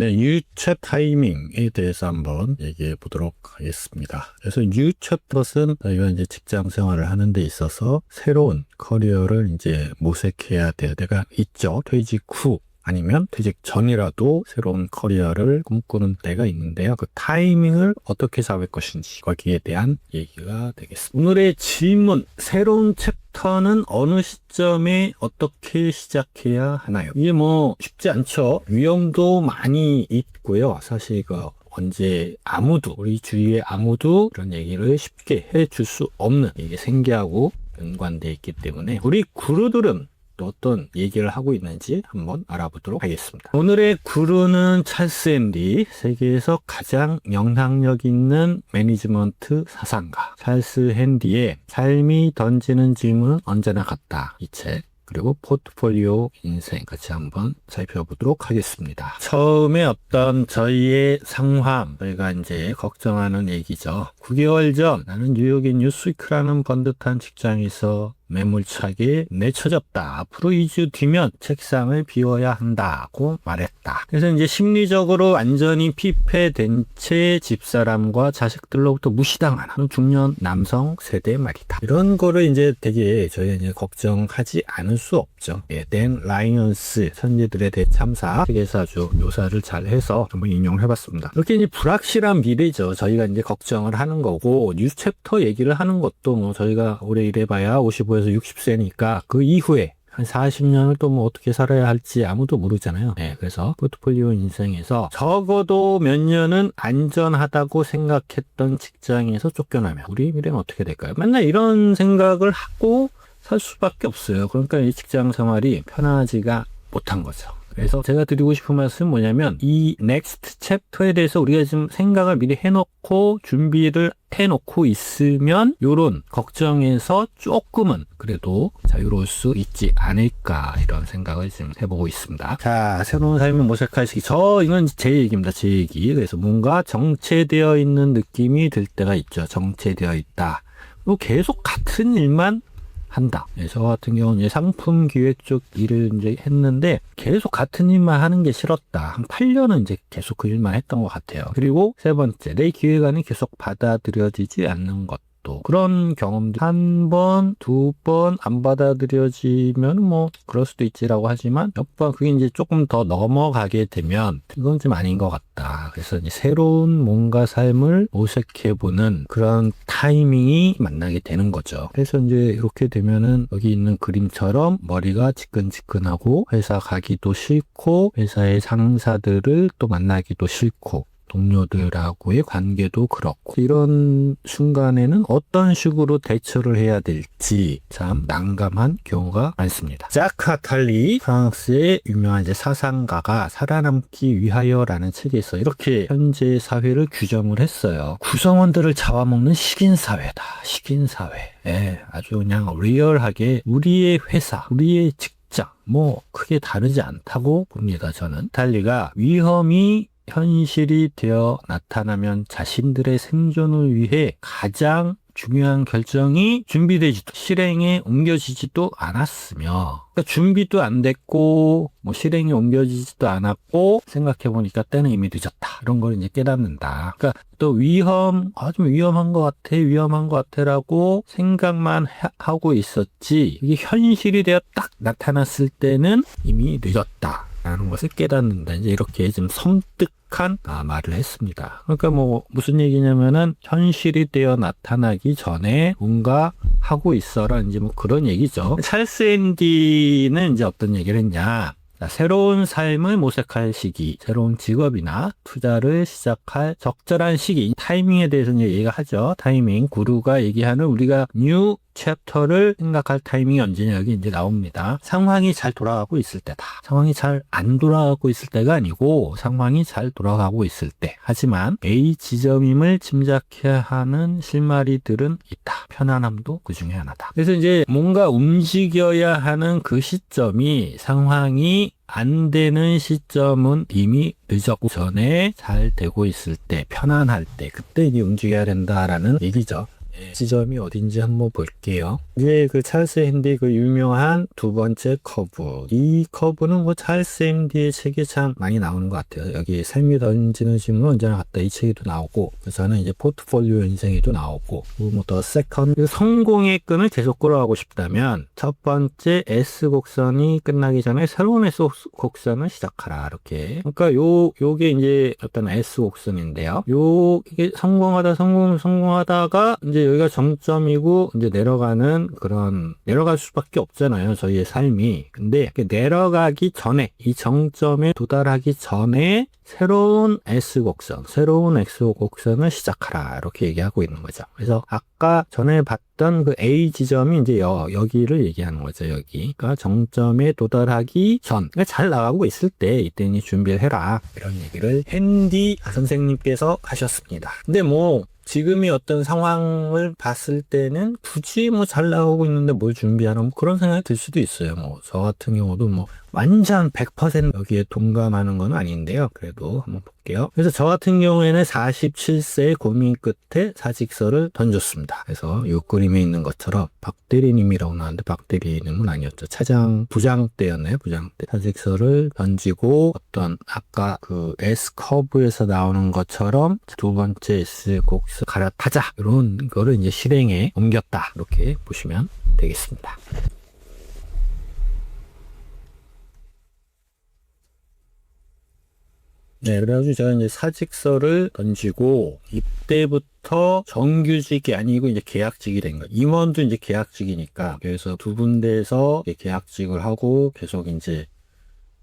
네, 뉴챕 타이밍에 대해서 한번 얘기해 보도록 하겠습니다. 그래서 뉴챕터는 저희가 이제 직장 생활을 하는 데 있어서 새로운 커리어를 이제 모색해야 될 때가 있죠. 퇴직 후 아니면 퇴직 전이라도 새로운 커리어를 꿈꾸는 때가 있는데요. 그 타이밍을 어떻게 잡을 것인지 거기에 대한 얘기가 되겠습니다. 오늘의 질문, 새로운 챕터는 어느 시점에 어떻게 시작해야 하나요? 이게 뭐 쉽지 않죠. 위험도 많이 있고요. 사실 언제 우리 주위에 아무도 그런 얘기를 쉽게 해줄 수 없는, 이게 생계하고 연관되어 있기 때문에 우리 구루들은 또 어떤 얘기를 하고 있는지 한번 알아보도록 하겠습니다. 오늘의 구루는 찰스 핸디, 세계에서 가장 영향력 있는 매니지먼트 사상가 찰스 핸디의 삶이 던지는 질문은 언제나 같다, 이 책, 그리고 포트폴리오 인생 같이 한번 살펴보도록 하겠습니다. 처음에 어떤 저희의 상황, 저희가 이제 걱정하는 얘기죠. 9개월 전 나는 뉴욕의 뉴스위크라는 번듯한 직장에서 매몰차게 내쳐졌다. 앞으로 2주 뒤면 책상을 비워야 한다고 말했다. 그래서 이제 심리적으로 완전히 피폐된 채 집사람과 자식들로부터 무시당하는 중년 남성 세대 말이다. 이런 거를 이제 되게 저희가 이제 걱정하지 않을 수 없죠. 댄 라이언스 천재들의 대참사 책에서 아주 묘사를 잘 해서 한번 인용해봤습니다. 이렇게 이제 불확실한 미래죠. 저희가 이제 걱정을 하는 거고, 뉴스 챕터 얘기를 하는 것도 뭐 저희가 올해 일해봐야 55에서 60세니까 그 이후에 한 40년을 또 뭐 어떻게 살아야 할지 아무도 모르잖아요. 네, 그래서 포트폴리오 인생에서 적어도 몇 년은 안전하다고 생각했던 직장에서 쫓겨나면 우리 미래는 어떻게 될까요? 맨날 이런 생각을 하고 살 수밖에 없어요. 그러니까 이 직장 생활이 편하지가 못한 거죠. 그래서 제가 드리고 싶은 말씀은 뭐냐면, 이 넥스트 챕터에 대해서 우리가 지금 생각을 미리 해놓고 준비를 해놓고 있으면 요런 걱정에서 조금은 그래도 자유로울 수 있지 않을까, 이런 생각을 지금 해보고 있습니다. 자, 새로운 삶을 모색할 시기. 이건 제 얘기입니다. 제 얘기. 그래서 뭔가 정체되어 있는 느낌이 들 때가 있죠. 정체되어 있다. 또 계속 같은 일만 한다. 저 같은 경우는 상품 기획 쪽 일을 이제 했는데 계속 같은 일만 하는 게 싫었다. 한 8년은 이제 계속 그 일만 했던 것 같아요. 그리고 세 번째, 내 기획안이 계속 받아들여지지 않는 것. 또 그런 경험도 한 번, 두 번 안 받아들여지면 뭐 그럴 수도 있지라고 하지만 몇 번 그게 이제 조금 더 넘어가게 되면 이건 좀 아닌 것 같다. 그래서 이제 새로운 뭔가 삶을 모색해보는 그런 타이밍이 만나게 되는 거죠. 그래서 이제 이렇게 되면은 여기 있는 그림처럼 머리가 지끈지끈하고 회사 가기도 싫고 회사의 상사들을 또 만나기도 싫고 동료들하고의 관계도 그렇고, 이런 순간에는 어떤 식으로 대처를 해야 될지 참 난감한 경우가 많습니다. 자크 아탈리, 프랑스의 유명한 이제 사상가가 살아남기 위하여라는 책에서 이렇게 현재 사회를 규정을 했어요. 구성원들을 잡아먹는 식인사회다. 식인사회. 아주 그냥 리얼하게 우리의 회사, 우리의 직장 뭐 크게 다르지 않다고 봅니다. 저는 아탈리가 위험이 현실이 되어 나타나면 자신들의 생존을 위해 가장 중요한 결정이 준비되지도 실행에 옮겨지지도 않았으며, 그러니까 준비도 안 됐고 뭐 실행에 옮겨지지도 않았고 생각해보니까 때는 이미 늦었다, 이런 걸 이제 깨닫는다. 그러니까 또 좀 위험한 것 같아 라고 생각만 하고 있었지, 이게 현실이 되어 딱 나타났을 때는 이미 늦었다 라는 것을 깨닫는다. 이제 이렇게 좀 섬뜩한 말을 했습니다. 그러니까 뭐 무슨 얘기냐면은 현실이 되어 나타나기 전에 뭔가 하고 있어라, 이제 뭐 그런 얘기죠. 찰스 앤디는 이제 어떤 얘기를 했냐. 새로운 삶을 모색할 시기, 새로운 직업이나 투자를 시작할 적절한 시기, 타이밍에 대해서 이제 얘기가 하죠. 타이밍, 구루가 얘기하는 우리가 뉴 챕터를 생각할 타이밍이 언제냐, 여기 이제 나옵니다. 상황이 잘 돌아가고 있을 때다. 상황이 잘 안 돌아가고 있을 때가 아니고 상황이 잘 돌아가고 있을 때. 하지만 A 지점임을 짐작해야 하는 실마리들은 있다. 편안함도 그 중에 하나다. 그래서 이제 뭔가 움직여야 하는 그 시점이, 상황이 안 되는 시점은 이미 늦었고 전에 잘 되고 있을 때, 편안할 때, 그때 이제 움직여야 된다라는 얘기죠. 지점이 어딘지 한번 볼게요. 이게 그 찰스 핸디 그 유명한 두 번째 커브. 이 커브는 뭐 찰스 핸디의 책이 참 많이 나오는 것 같아요. 여기 삶이 던지는 질문 언제나 같다 이 책에도 나오고, 저는 이제 포트폴리오 인생에도 나오고, 뭐 더 세컨드 성공의 끈을 계속 끌어가고 싶다면 첫 번째 S 곡선이 끝나기 전에 새로운 S 곡선을 시작하라. 이렇게. 그러니까 요게 이제 어떤 S 곡선인데요. 이게 성공하다가 이제 여기가 정점이고 이제 내려갈 수밖에 없잖아요. 저희의 삶이. 근데 내려가기 전에, 이 정점에 도달하기 전에 새로운 S곡선, 새로운 X곡선을 시작하라. 이렇게 얘기하고 있는 거죠. 그래서 아까 전에 봤던 그 A 지점이 이제 여기를 얘기하는 거죠. 여기. 그러니까 정점에 도달하기 전. 그러니까 잘 나가고 있을 때 이때는 준비를 해라. 이런 얘기를 핸디 선생님께서 하셨습니다. 근데 뭐 지금의 어떤 상황을 봤을 때는 굳이 뭐 잘 나가고 있는데 뭘 준비하나 뭐 그런 생각이 들 수도 있어요. 뭐 저 같은 경우도 뭐 완전 100% 여기에 동감하는 건 아닌데요. 그래도 한번 볼게요. 그래서 저 같은 경우에는 47세의 고민 끝에 사직서를 던졌습니다. 그래서 이 그림에 있는 것처럼 박대리님이라고 나왔는데 박대리님은 아니었죠. 부장 때였네요. 부장 때. 사직서를 던지고 어떤 아까 그 S 커브에서 나오는 것처럼 두 번째 S 곡선 갈아타자. 이런 거를 이제 실행에 옮겼다. 이렇게 보시면 되겠습니다. 네, 그래가지고 제가 이제 사직서를 던지고 이때부터 정규직이 아니고 이제 계약직이 된 거예요. 임원도 이제 계약직이니까. 그래서 두 군데에서 계약직을 하고 계속 이제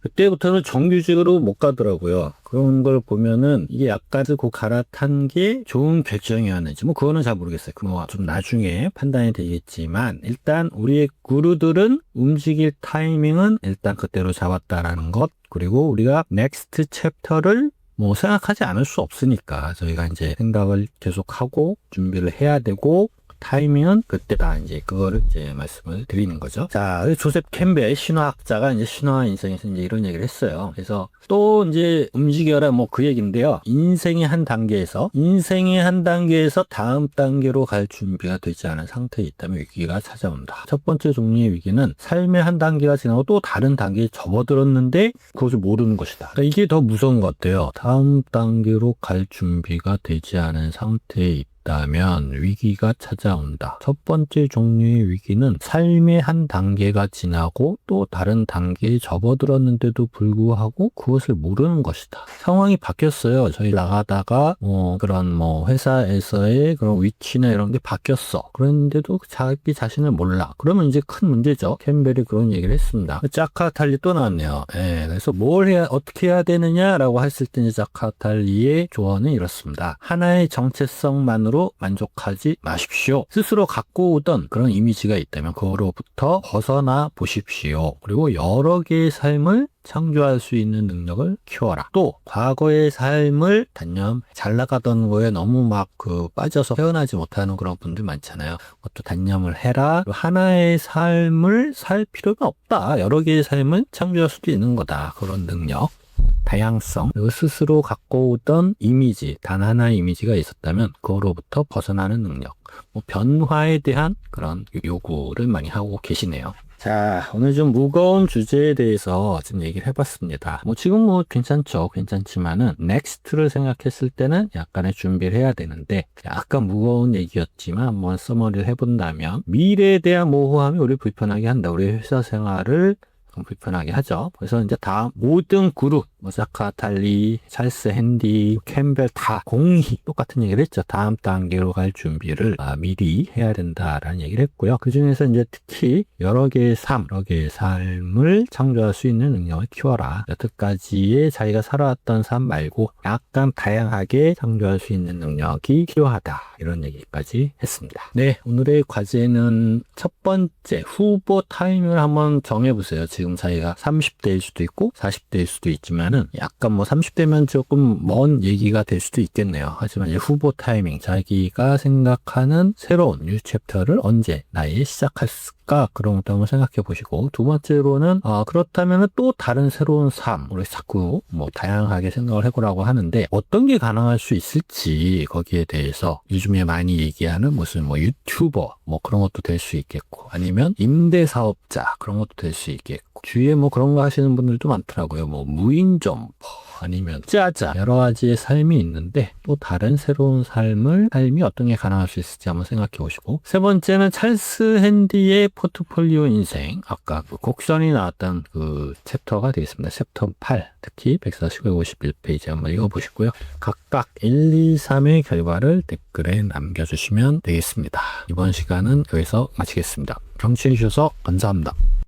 그때부터는 정규직으로 못 가더라고요. 그런 걸 보면은 이게 약간 그 갈아탄 게 좋은 결정이었는지 뭐 그거는 잘 모르겠어요. 그거 좀 나중에 판단이 되겠지만 일단 우리의 구루들은 움직일 타이밍은 일단 그때로 잡았다라는 것, 그리고 우리가 넥스트 챕터를 뭐 생각하지 않을 수 없으니까 저희가 이제 생각을 계속하고 준비를 해야 되고 타이밍은 그때다. 이제 그거를 이제 말씀을 드리는 거죠. 자, 조셉 캠벨 신화학자가 이제 신화 인생에서 이제 이런 얘기를 했어요. 그래서 또 이제 움직여라 뭐 그 얘기인데요. 인생의 한 단계에서 다음 단계로 갈 준비가 되지 않은 상태에 있다면 위기가 찾아온다. 첫 번째 종류의 위기는 삶의 한 단계가 지나고 또 다른 단계에 접어들었는데 그것을 모르는 것이다. 그러니까 이게 더 무서운 것 같아요. 다음 단계로 갈 준비가 되지 않은 상태에 있다면 위기가 찾아온다. 첫 번째 종류의 위기는 삶의 한 단계가 지나고 또 다른 단계에 접어들었는데도 불구하고 그것을 모르는 것이다. 상황이 바뀌었어요. 저희 나가다가 그런 회사에서의 그런 위치나 이런 게 바뀌었어. 그런데도 자기 자신을 몰라. 그러면 이제 큰 문제죠. 캠벨이 그런 얘기를 했습니다. 자카탈리 또 나왔네요. 그래서 어떻게 해야 되느냐라고 했을 때 이제 자카탈리의 조언은 이렇습니다. 하나의 정체성만으로 만족하지 마십시오. 스스로 갖고 오던 그런 이미지가 있다면 그거로부터 벗어나 보십시오. 그리고 여러 개의 삶을 창조할 수 있는 능력을 키워라. 또 과거의 삶을 단념, 잘 나가던 거에 너무 빠져서 헤어나지 못하는 그런 분들 많잖아요. 그것도 단념을 해라. 하나의 삶을 살 필요는 없다. 여러 개의 삶을 창조할 수도 있는 거다. 그런 능력. 다양성, 그리고 스스로 갖고 오던 이미지, 단 하나의 이미지가 있었다면 그거로부터 벗어나는 능력, 변화에 대한 그런 요구를 많이 하고 계시네요. 자, 오늘 좀 무거운 주제에 대해서 좀 얘기를 해봤습니다. 지금 괜찮지만은 넥스트를 생각했을 때는 약간의 준비를 해야 되는데 약간 무거운 얘기였지만 한번 서머리를 해본다면 미래에 대한 모호함이 우리를 불편하게 한다. 우리 회사 생활을 불편하게 하죠. 그래서 이제 다 모든 그룹, 자카탈리, 찰스 핸디, 캠벨 다 공히 똑같은 얘기를 했죠. 다음 단계로 갈 준비를 미리 해야 된다라는 얘기를 했고요. 그 중에서 이제 특히 여러 개의 삶을 창조할 수 있는 능력을 키워라. 여태까지의 자기가 살아왔던 삶 말고 약간 다양하게 창조할 수 있는 능력이 필요하다. 이런 얘기까지 했습니다. 네, 오늘의 과제는 첫 번째 후보 타이밍을 한번 정해보세요. 지금 자기가 30대일 수도 있고 40대일 수도 있지만은 약간 30대면 조금 먼 얘기가 될 수도 있겠네요. 하지만 이제 후보 타이밍, 자기가 생각하는 새로운 뉴 챕터를 언제 나이에 시작할 있을까? 그런 것도 한번 생각해 보시고, 두 번째로는 그렇다면 또 다른 새로운 삶, 우리 자꾸 뭐 다양하게 생각을 해보라고 하는데 어떤 게 가능할 수 있을지 거기에 대해서 요즘에 많이 얘기하는 무슨 뭐 유튜버 뭐 그런 것도 될 수 있겠고, 아니면 임대사업자 그런 것도 될 수 있겠고, 주위에 뭐 그런 거 하시는 분들도 많더라고요. 뭐 무인점퍼 아니면 짜자 여러 가지의 삶이 있는데, 또 다른 새로운 삶이 어떤 게 가능할 수 있을지 한번 생각해 보시고, 세 번째는 찰스 핸디의 포트폴리오 인생, 아까 그 곡선이 나왔던 그 챕터가 되겠습니다. 챕터 8, 특히 140-151페이지 한번 읽어보시고요. 각각 1, 2, 3의 결과를 댓글에 남겨주시면 되겠습니다. 이번 시간은 여기서 마치겠습니다. 청취해 주셔서 감사합니다.